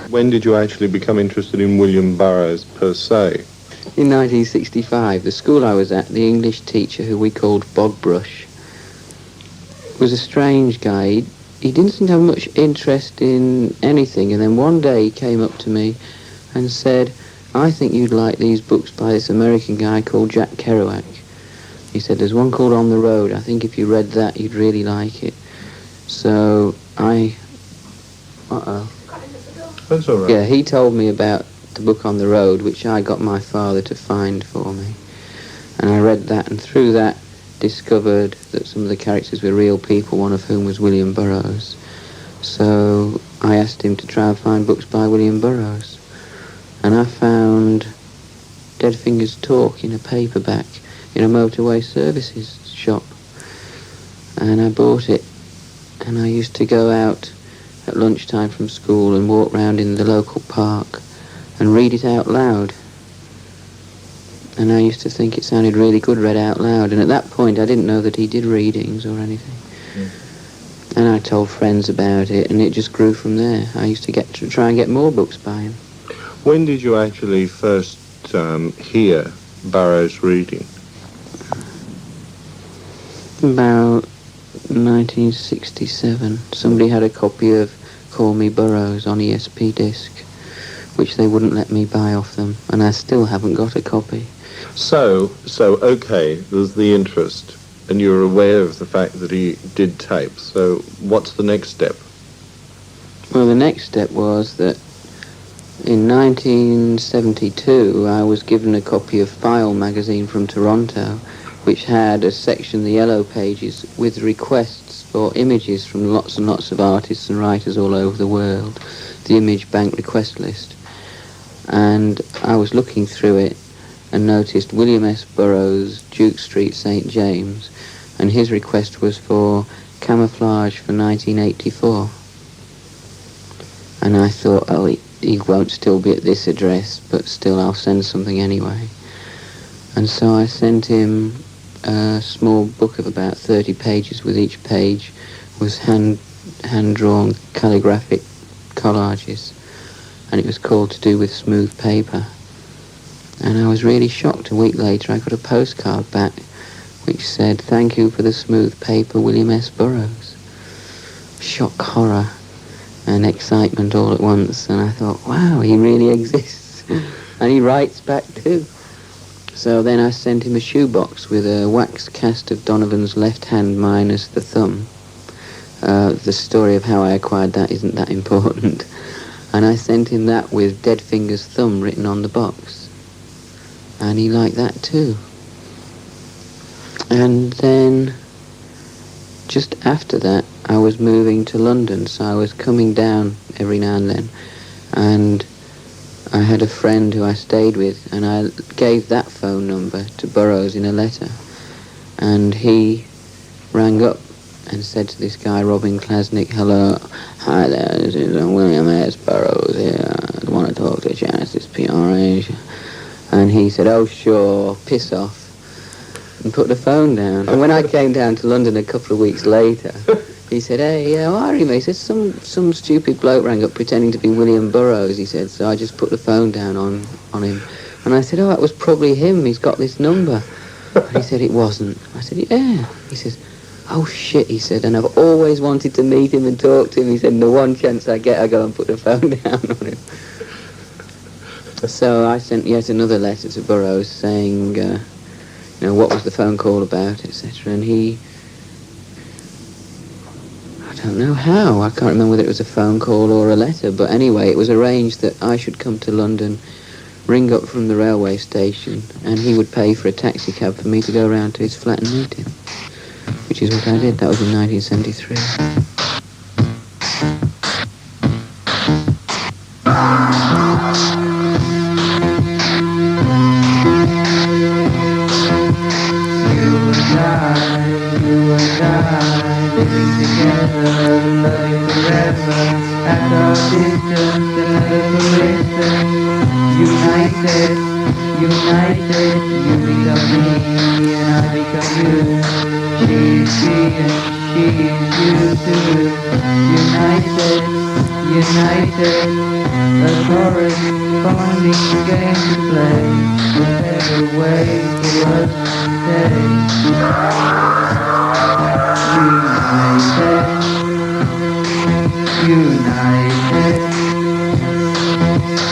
When did you actually become interested in William Burroughs per se? In 1965, the school I was at, the English teacher, who we called Bogbrush, was a strange guy. He didn't seem to have much interest in anything, and then one day he came up to me and said, I think you'd like these books by this American guy called Jack Kerouac. He said, there's one called On the Road. I think if you read that, you'd really like it. So That's all right. Yeah, he told me about the book On the Road, which I got my father to find for me. And I read that, and through that discovered that some of the characters were real people, one of whom was William Burroughs. So I asked him to try and find books by William Burroughs. And I found Dead Fingers Talk in a paperback in a motorway services shop. And I bought it. And I used to go out at lunchtime from school and walk round in the local park and read it out loud. And I used to think it sounded really good read out loud. And at that point, I didn't know that he did readings or anything. Mm. And I told friends about it, and it just grew from there. I used to try and get more books by him. When did you actually first hear Burroughs reading? About 1967. Somebody had a copy of Call Me Burroughs on ESP disc, which they wouldn't let me buy off them, and I still haven't got a copy. So, okay, there's the interest, and you're aware of the fact that he did tape. So, what's the next step? Well, the next step was that in 1972, I was given a copy of File magazine from Toronto, which had a section, the Yellow Pages, with requests for images from lots and lots of artists and writers all over the world, the Image Bank request list. And I was looking through it and noticed William S. Burroughs, Duke Street, St. James, and his request was for Camouflage for 1984. And I thought, oh, he won't still be at this address, but still I'll send something anyway. And so I sent him a small book of about 30 pages, with each page was hand-drawn calligraphic collages, and it was called To Do With Smooth Paper. And I was really shocked. A week later I got a postcard back which said, thank you for the smooth paper, William S. Burroughs. Shock, horror and excitement all at once, and I thought, wow, he really exists. And he writes back too. So then I sent him a shoebox with a wax cast of Donovan's left hand minus the thumb. The story of how I acquired that isn't that important. And I sent him that with Dead Finger's thumb written on the box. And he liked that too. And then, just after that, I was moving to London, so I was coming down every now and then. And I had a friend who I stayed with, and I gave that phone number to Burroughs in a letter. And he rang up and said to this guy, Robin Klasnick, hello, hi there, this is William S. Burroughs here. I want to talk to Genesis P-Orridge. And he said, oh, sure, piss off, and put the phone down. And when I came down to London a couple of weeks later, he said, hey, how are you, mate? He said, some stupid bloke rang up pretending to be William Burroughs, he said, so I just put the phone down on him. And I said, oh, that was probably him, he's got this number. And he said, it wasn't. I said, yeah. He says, oh, shit, he said, and I've always wanted to meet him and talk to him. He said, the one chance I get, I go and put the phone down on him. So I sent yet another letter to Burroughs saying, what was the phone call about, etc. And he, I don't know how, I can't remember whether it was a phone call or a letter, but anyway, it was arranged that I should come to London, ring up from the railway station, and he would pay for a taxi cab for me to go round to his flat and meet him, which is what I did. That was in 1973. United, you become me and I become you. She's she and she's you too. United, united, a corresponding game to play, a better way for us to stay. United,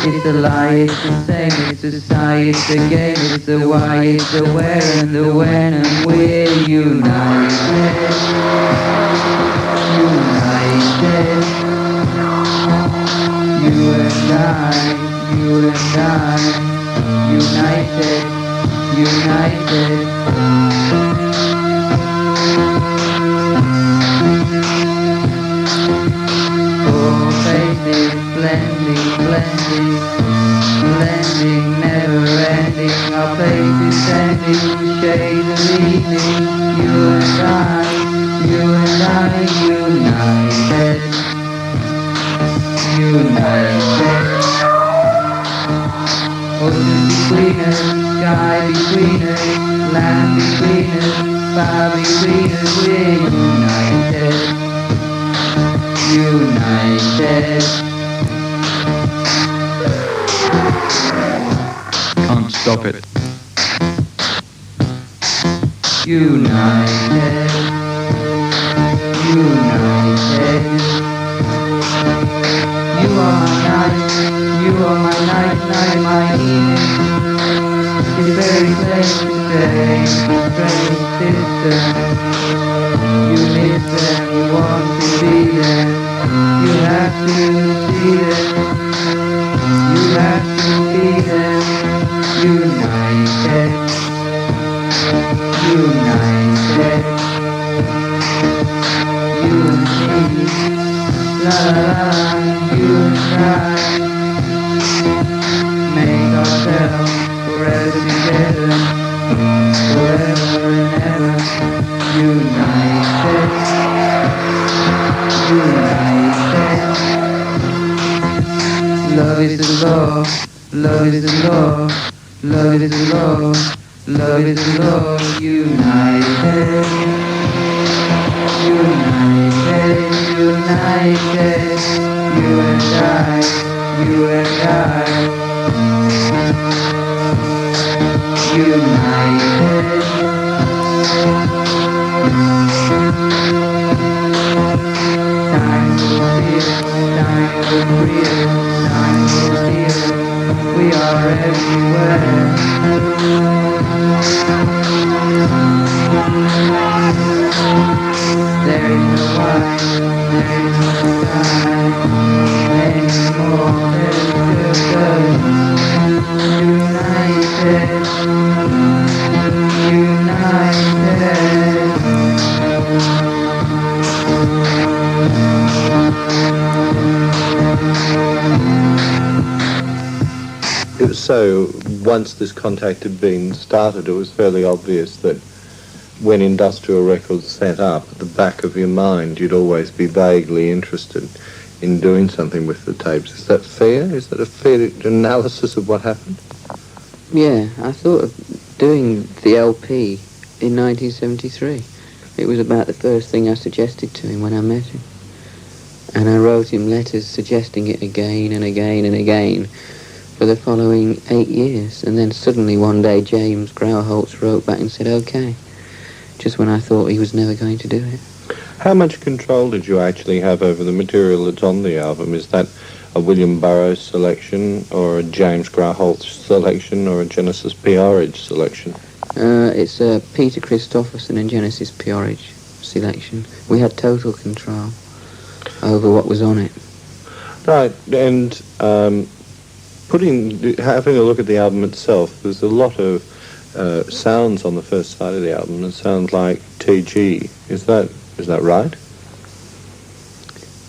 it's a lie, it's the same, it's a sigh, it's a game, it's a why, it's a where and the when, and we're united. United, you and I, united, united. Four faces blending, blending, blending, never ending. Our faces ending, shades of evening. You and I, united, united. Ocean between us, sky between us, land between us, fire between us. We're united, united. Can't stop it. United, united. You are my night, you are my night, night, my evening. It's a very place to stay, strange sister. You listen, you want to be there. You have to see them, you have to be there. United, united. You and me, la la la, you and I. Make ourselves forever together, forever and ever. United, united. Love is the law, love is the law, love is the law, love is the law. United, united, united. You and I, you and I. United. Time will heal, time will heal, time will heal. We are everywhere. There is no wine, there is no time anymore. There is just us. United, united. So once this contact had been started, it was fairly obvious that when Industrial Records set up, at the back of your mind, you'd always be vaguely interested in doing something with the tapes. Is that fair? Is that a fair analysis of what happened? Yeah, I thought of doing the LP in 1973. It was about the first thing I suggested to him when I met him. And I wrote him letters suggesting it again and again and again for the following 8 years. And then suddenly one day James Grauholtz wrote back and said, okay, just when I thought he was never going to do it. How much control did you actually have over the material that's on the album? Is that a William Burroughs selection, or a James Grauholtz selection, or a Genesis P-Orridge selection? It's a Peter Christopherson and Genesis P-Orridge selection. We had total control over what was on it. Right, and having a look at the album itself, there's a lot of sounds on the first side of the album that sound like TG. Is that right?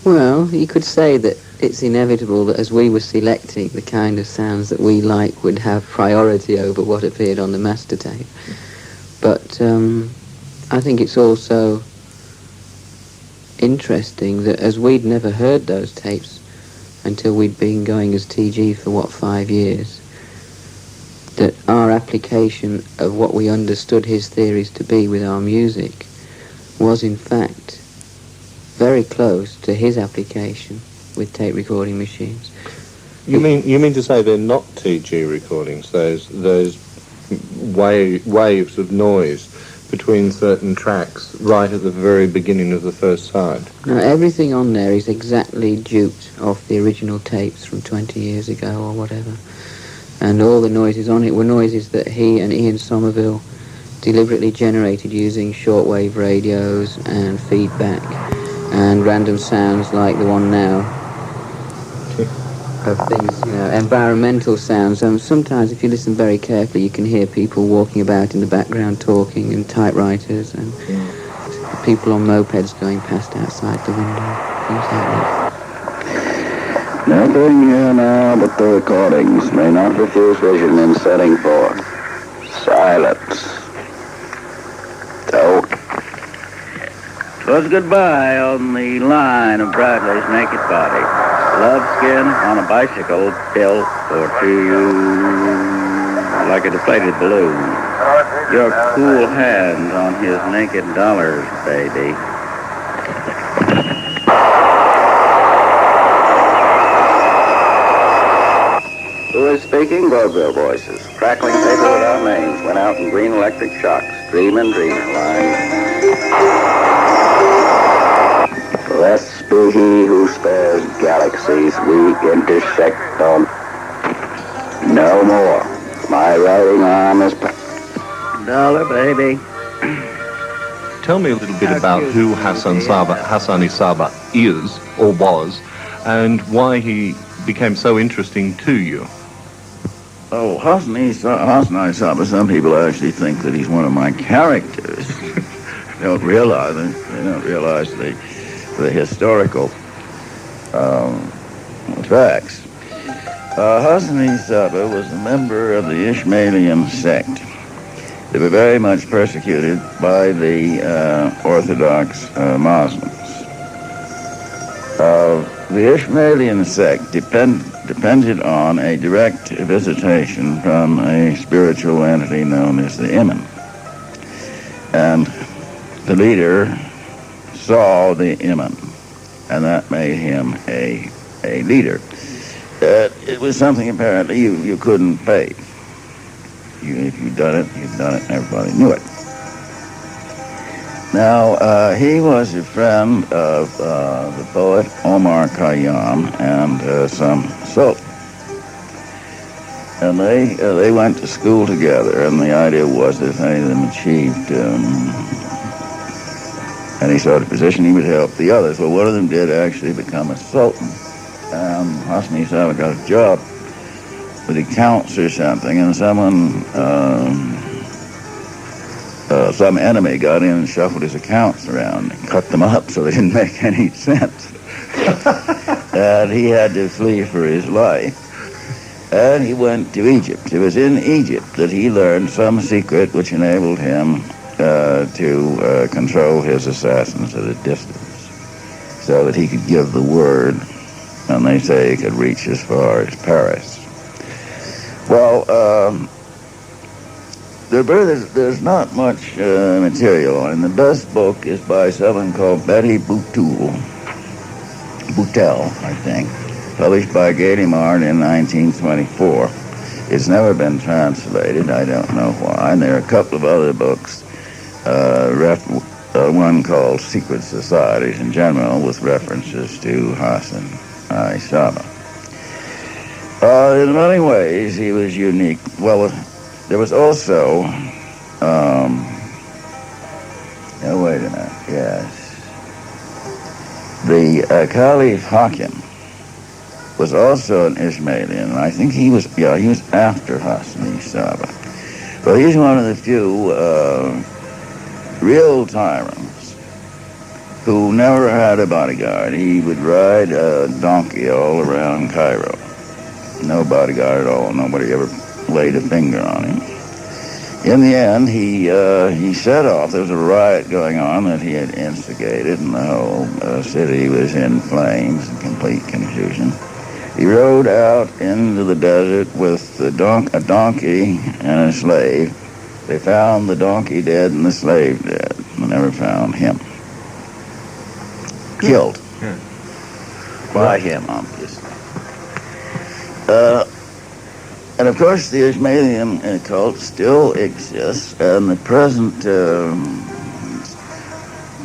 Well, you could say that it's inevitable that as we were selecting the kind of sounds that we like would have priority over what appeared on the master tape. But I think it's also interesting that as we'd never heard those tapes until we'd been going as TG for, 5 years, that our application of what we understood his theories to be with our music was in fact very close to his application with tape recording machines. You mean to say they're not TG recordings? Those waves of noise between certain tracks right at the very beginning of the first side? Now, everything on there is exactly duped off the original tapes from 20 years ago or whatever. And all the noises on it were noises that he and Ian Somerville deliberately generated using shortwave radios and feedback and random sounds like the one now of things, environmental sounds. Sometimes if you listen very carefully you can hear people walking about in the background talking, and typewriters, and people on mopeds going past outside the window, things like that. Nothing here now but the recordings. May not refuse vision in setting forth. Silence. Don't. 'Twas goodbye on the line of Bradley's naked body. Love skin on a bicycle built for two like a deflated balloon. Your cool hands on his naked dollars, baby. Who is speaking? Vaudeville voices. Crackling paper without names. Went out in green electric shocks. Dreamin', line. Blessed be he who spares galaxies. We intersect on no more. My writing arm is... Dollar, baby. Tell me a little bit about who Hasan-i Sabbah is, or was, and why he became so interesting to you. Oh, Hasan-i Sabbah, some people actually think that he's one of my characters. They don't realize the historical facts. Hasan-i Sabbah was a member of the Ishmaelian sect. They were very much persecuted by the Orthodox Muslims. The Ishmaelian sect depended on a direct visitation from a spiritual entity known as the Imam. And the leader saw the Imam, and that made him a leader. It was something apparently you couldn't fake. If you'd done it, and everybody knew it. Now, he was a friend of the poet Omar Khayyam and some sultan. And they went to school together, and the idea was that if any of them achieved any sort of position, he would help the others. Well, one of them did actually become a sultan. Hasan-i Sabbah got a job with accounts or something, and some enemy got in and shuffled his accounts around and cut them up so they didn't make any sense. And he had to flee for his life. And he went to Egypt. It was in Egypt that he learned some secret which enabled him to control his assassins at a distance, so that he could give the word, and they say he could reach as far as Paris. Well, there's not much material on it. The best book is by someone called Betty Boutel, I think, published by Gallimard in 1924. It's never been translated. I don't know why. And there are a couple of other books, one called Secret Societies in general, with references to Hasan-i Sabbah. In many ways, he was unique. Well, there was also, wait a minute, yes. The Caliph Hakim was also an Ismailian, and I think he was after Hasan-i Sabbah. Well, he's one of the few real tyrants who never had a bodyguard. He would ride a donkey all around Cairo. No bodyguard at all. Nobody ever laid a finger on him. In the end, he set off. There was a riot going on that he had instigated, and the whole city was in flames and complete confusion. He rode out into the desert with a donkey and a slave. They found the donkey dead and the slave dead. They never found him. Killed. by him, obviously. And of course, the Ishmaelian cult still exists, and the present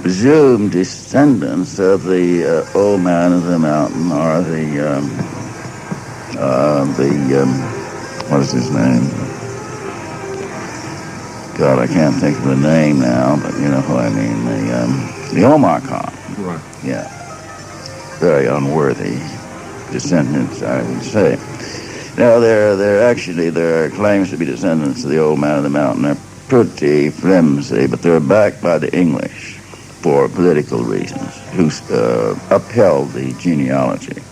presumed descendants of the old man of the mountain are the what is his name? God, I can't think of the name now, but you know who I mean. The Omar Khan. Right. Yeah. Very unworthy descendants, I would say. Now, there are claims to be descendants of the old man of the mountain. They're pretty flimsy, but they're backed by the English for political reasons, who upheld the genealogy.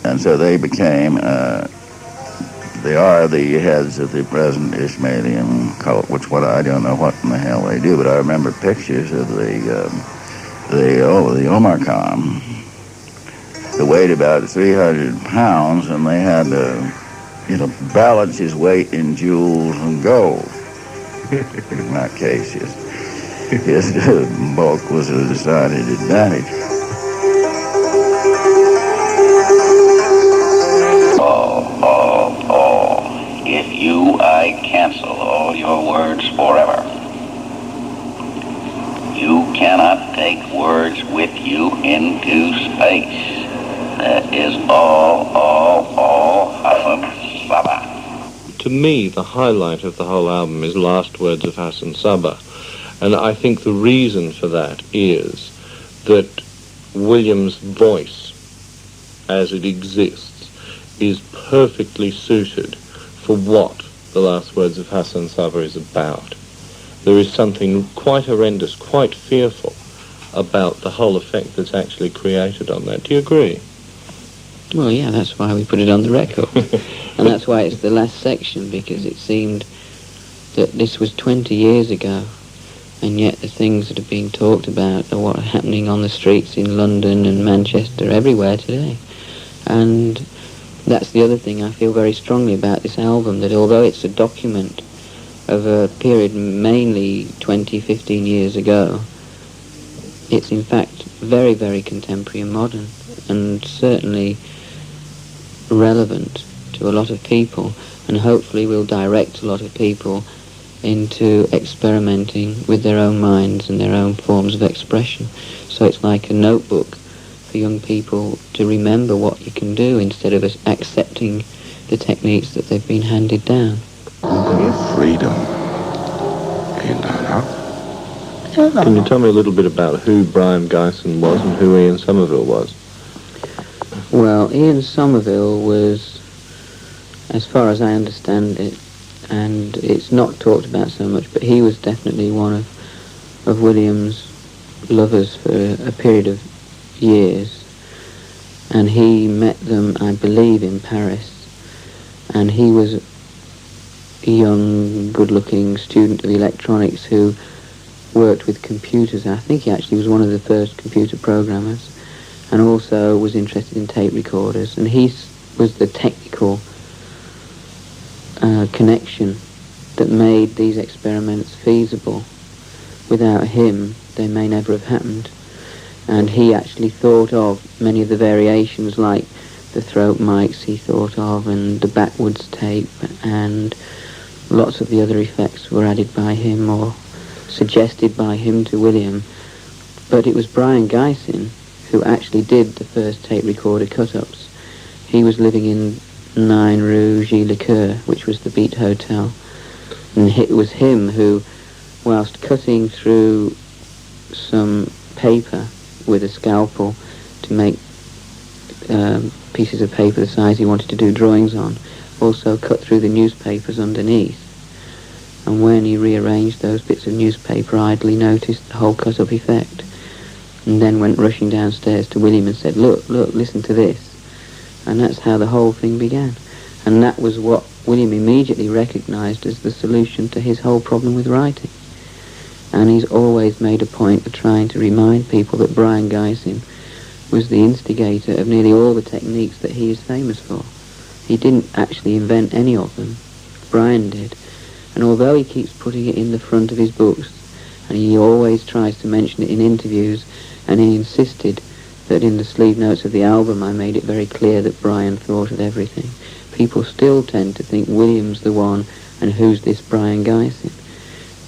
And so they became, they are the heads of the present Ishmaelian cult, which I don't know what in the hell they do, but I remember pictures of the Omar Khan. They weighed about 300 pounds, and they had to, balance his weight in jewels and gold. In that case, his bulk was a decided advantage. If you, I cancel all your words forever. You cannot take words with you into space. That is all Hasan-i Sabbah. To me, the highlight of the whole album is Last Words of Hasan-i Sabbah. And I think the reason for that is that William's voice, as it exists, is perfectly suited for what the Last Words of Hasan-i Sabbah is about. There is something quite horrendous, quite fearful about the whole effect that's actually created on that. Do you agree? Well, yeah, that's why we put it on the record. And that's why it's the last section, because it seemed that this was 20 years ago, and yet the things that are being talked about are what are happening on the streets in London and Manchester, everywhere today. And that's the other thing I feel very strongly about this album, that although it's a document of a period mainly 20, 15 years ago, it's in fact very, very contemporary and modern, and certainly relevant to a lot of people, and hopefully will direct a lot of people into experimenting with their own minds and their own forms of expression. So it's like a notebook for young people to remember what you can do instead of accepting the techniques that they've been handed down. Freedom. Can you tell me a little bit about who Brion Gysin was and who Ian Somerville was? Well, Ian Somerville was, as far as I understand it, and it's not talked about so much, but he was definitely one of William's lovers for a period of years. And he met them, I believe, in Paris. And he was a young, good-looking student of electronics who worked with computers. I think he actually was one of the first computer programmers, and also was interested in tape recorders. And he was the technical connection that made these experiments feasible. Without him, they may never have happened. And he actually thought of many of the variations, like the throat mics he thought of, and the backwards tape, and lots of the other effects were added by him or suggested by him to William. But it was Brion Gysin who actually did the first tape recorder cut-ups. He was living in 9 Rue Gilles Lecoeur, which was the Beat Hotel, and it was him who, whilst cutting through some paper with a scalpel to make pieces of paper the size he wanted to do drawings on, also cut through the newspapers underneath. And when he rearranged those bits of newspaper, I idly noticed the whole cut-up effect, and then went rushing downstairs to William and said, look, listen to this. And that's how the whole thing began. And that was what William immediately recognised as the solution to his whole problem with writing. And he's always made a point of trying to remind people that Brion Gysin was the instigator of nearly all the techniques that he is famous for. He didn't actually invent any of them. Brion did. And although he keeps putting it in the front of his books, and he always tries to mention it in interviews, and he insisted that in the sleeve notes of the album I made it very clear that Brion thought of everything. People still tend to think William's the one, and who's this Brion Gysin?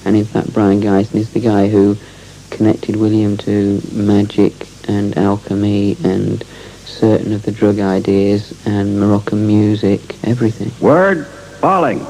And in fact, Brion Gysin is the guy who connected William to magic and alchemy and certain of the drug ideas and Moroccan music, everything. Word falling.